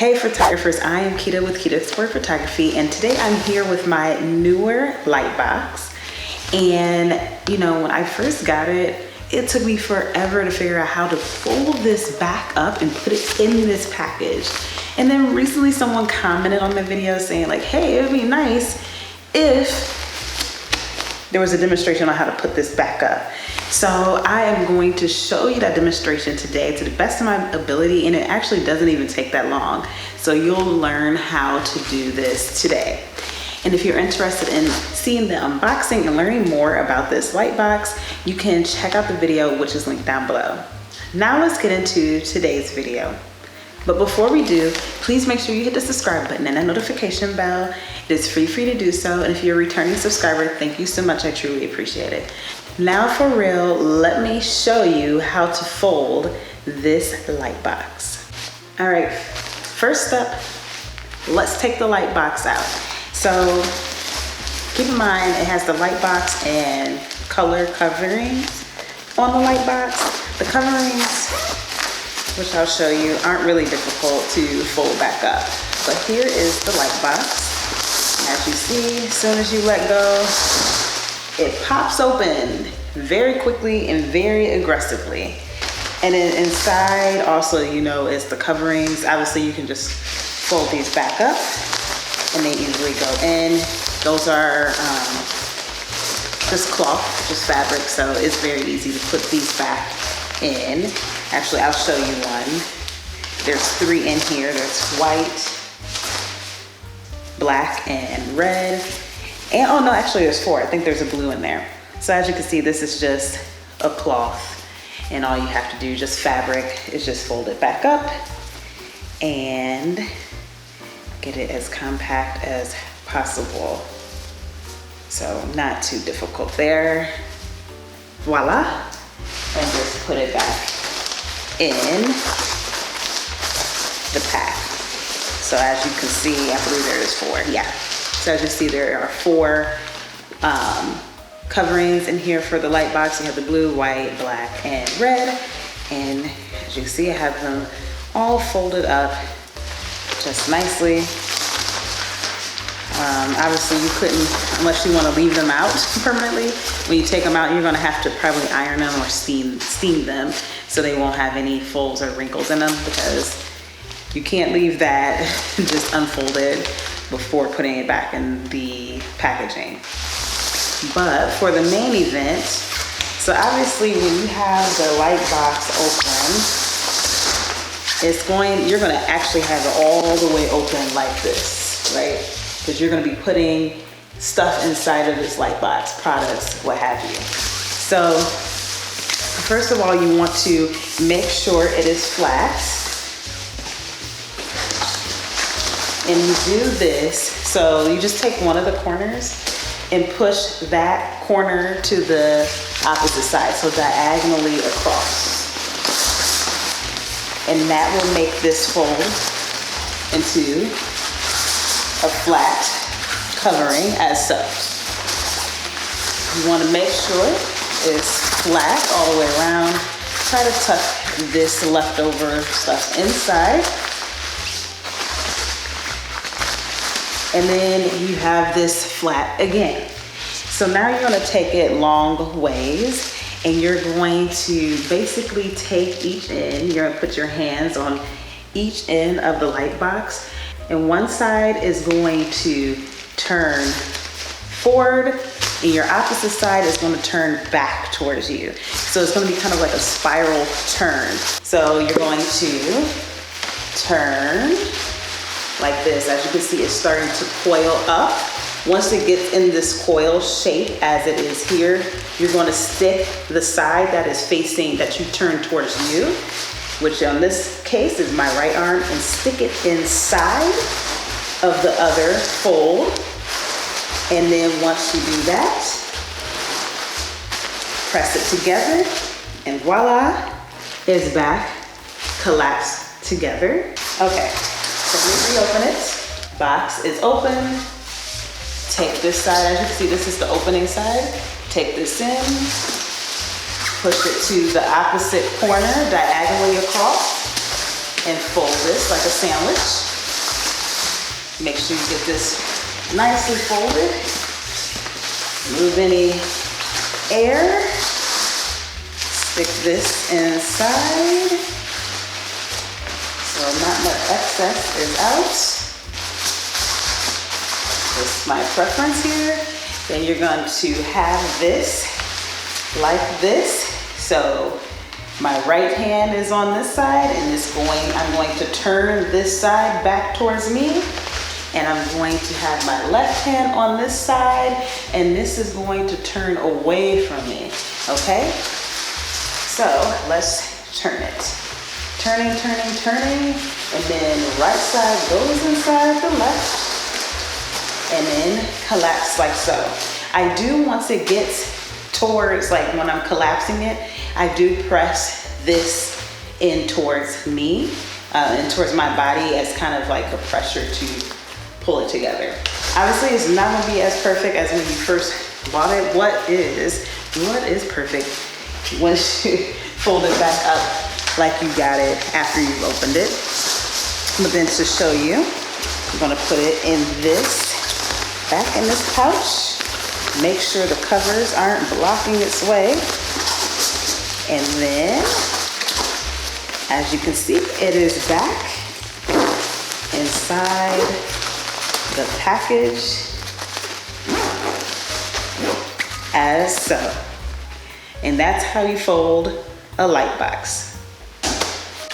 Hey photographers, I am Kita with Kita Sport Photography, and today I'm here with my Neewer lightbox. And you know, when I first got it, it took me forever to figure out how to fold this back up and put it in this package. And then recently someone commented on my video saying like, hey, it would be nice if there was a demonstration on how to put this back up. So I am going to show you that demonstration today to the best of my ability, and it actually doesn't even take that long. So you'll learn how to do this today. And if you're interested in seeing the unboxing and learning more about this light box, you can check out the video, which is linked down below. Now let's get into today's video. But before we do, please make sure you hit the subscribe button and that notification bell. It is free for you to do so. And if you're a returning subscriber, thank you so much. I truly appreciate it. Now for real, let me show you how to fold this light box. All right, first up, let's take the light box out. So keep in mind, it has the light box and color coverings on the light box. The coverings, which I'll show you, aren't really difficult to fold back up. But here is the light box. As you see, as soon as you let go, it pops open very quickly and very aggressively. And then inside also, you know, is the coverings. Obviously you can just fold these back up and they easily go in. Those are just cloth, just fabric, so it's very easy to put these back in. Actually, I'll show you one. There's 3 in here. There's white, black, and red. And oh no, actually there's 4. I think there's a blue in there. So as you can see, this is just a cloth, and all you have to do, just fabric, is just fold it back up and get it as compact as possible. So not too difficult there. Voila. And just put it back in the pack. So as you can see, I believe there is 4, yeah. So as you see, there are 4 coverings in here for the light box. You have the blue, white, black, and red. And as you can see, I have them all folded up just nicely. Obviously you couldn't, unless you want to leave them out permanently. When you take them out, you're going to have to probably iron them or steam them so they won't have any folds or wrinkles in them, because you can't leave that just unfolded before putting it back in the packaging. But for the main event, so obviously when you have the light box open, you're going to actually have it all the way open like this, right? Because you're going to be putting stuff inside of this light box, products, what have you. So first of all, you want to make sure it is flat. And you do this, so you just take one of the corners and push that corner to the opposite side, so diagonally across. And that will make this fold into a flat covering as such. You want to make sure it's flat all the way around. Try to tuck this leftover stuff inside. And then you have this flat again. So now you're going to take it long ways, and you're going to basically take each end. You're going to put your hands on each end of the light box, and one side is going to turn forward and your opposite side is going to turn back towards you. So it's going to be kind of like a spiral turn. So you're going to turn like this. As you can see, it's starting to coil up. Once it gets in this coil shape as it is here, you're going to stick the side that is facing, that you turn towards you, which in this case is my right arm, and stick it inside of the other fold. And then once you do that, press it together, and voila, it's back, collapsed together. Okay, so let me reopen it. Box is open. Take this side, as you can see, this is the opening side. Take this in, push it to the opposite corner, diagonally across, and fold this like a sandwich. Make sure you get this nicely folded. Remove any air. Stick this inside so not much excess is out. This is my preference here. Then you're going to have this like this. So my right hand is on this side and I'm going to turn this side back towards me. And I'm going to have my left hand on this side and this is going to turn away from me, okay? So let's turn it. Turning, turning, turning, and then right side goes inside the left and then collapse like so. I do, once it gets towards, like when I'm collapsing it, I do press this in towards me, and towards my body as kind of like a pressure to pull it together. Obviously, it's not gonna be as perfect as when you first bought it. What is perfect once you fold it back up like you got it after you've opened it. But then to show you, I'm gonna put it back in this pouch. Make sure the covers aren't blocking its way. And then, as you can see, it is back inside the package as so. And that's how you fold a light box.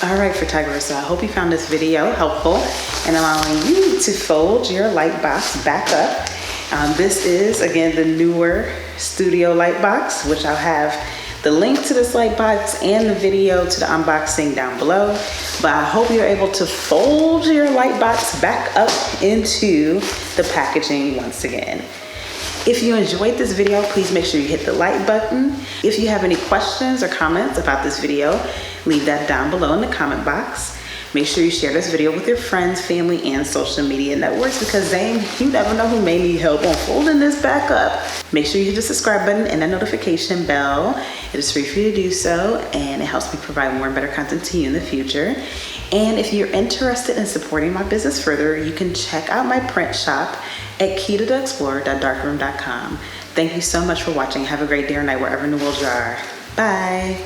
All right, photographers, so I hope you found this video helpful in allowing you to fold your light box back up. This is, again, the Neewer Studio light box, which I'll have the link to this light box and the video to the unboxing down below. But I hope you're able to fold your light box back up into the packaging once again. If you enjoyed this video, please make sure you hit the like button. If you have any questions or comments about this video, leave that down below in the comment box. Make sure you share this video with your friends, family, and social media networks because you never know who may need help on folding this back up. Make sure you hit the subscribe button and that notification bell. It is free for you to do so, and it helps me provide more and better content to you in the future. And if you're interested in supporting my business further, you can check out my print shop at keytotheexplorer.darkroom.com. Thank you so much for watching. Have a great day or night wherever in the world you are. Bye.